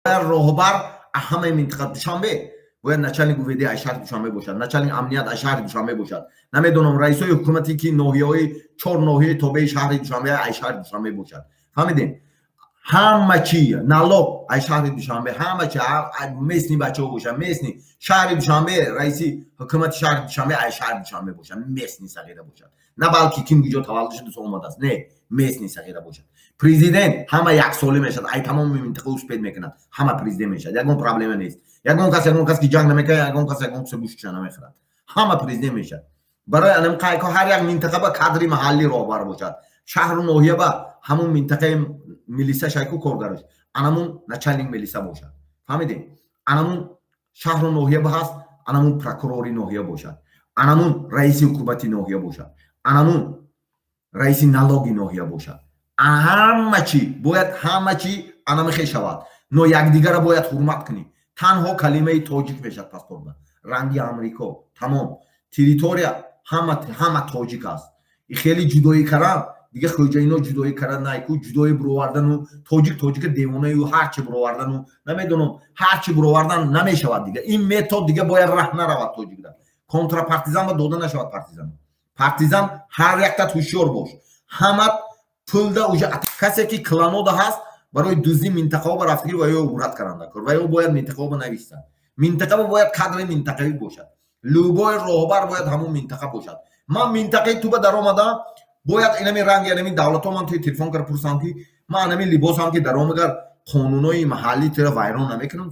راهبر همه منطقه دوشنبه باید начальник УВД ای شهر دوشنبه باشد، начальник امنیت ای شهر دوشنبه باشد. نمیدونم رئیس حکومتی که ناحیه‌های 4 ناحیه تابع شهر دوشنبه ای شهر دوشنبه باشد. فهمیدین؟ همه چی نالوگ ای شهر دوشنبه، همه چی میسنی بچه‌ها باشن، میسنی شهر دوشنبه، رئیس حکومت شهر دوشنبه ای شهر دوشنبه باشن، میسنی صغیره باشن. نه بلکه کیم کجا تولد شده اومده است، نه میسنی صغیره باشن. پرزیدنت همه یک ساله میشد، ای تمام منطقه اوسپید میکنند، همه پرزیدنت میشد. یگون پرابلم نیست. یگون کس که جنگ نمیکنه، یگون کس گوشت نمیخورد. همه پرزیدنت میشد. برای انم که هر یک منطقه با کادری محلی راهبر باشد. شهر و ناحیه با همون منطقه میلیسا شایکو کارگرش، انمون начальник میلیسا باشد. فهمیدین؟ انمون شهر و ناحیه با هست، انمون پروکوروری ناحیه باشد، انمون رئیس حکومتی ناحیه باشد، انمون رئیس نالوگی ناحیه باشد. همه چی باید همه چی انمخه شود. نو یکدیگر را باید حرمت کنی. تنها کلمه تاجیک میشد پاسپورت، رنگی آمریکا تمام تریتوریا همه تاجیک است. خیلی جدایی کردن دیگه خوجایینا جدایی کردن، نه کو جدایی برآوردن و تاجیک دیوانه و هر چی برآوردن و نمیدونم هر چی برآوردن نمیشود دیگه. این متد دیگه باید راه نرود. تاجیک داد کنترا پارتیزان و دادن نشود. پارتیزان هر یک تا هوشیار باش. همه پولدا اوجا کسی که کلانو ده هست برای دوزی منطقه ها برافتی و یا عبورت کرنده کار و یا باید منطقه ها بنویسن. منطقه باید کادر منطقه‌ای باشد. لوبای راهبر باید همون منطقه باشد. من منطقه تو به در آمدم باید اینمی رنگ اینمی دولت ها من توی تلفن کر پرسان که من اینمی لباس هم که در آمگر قانونای محلی تر وایران نمیکنم.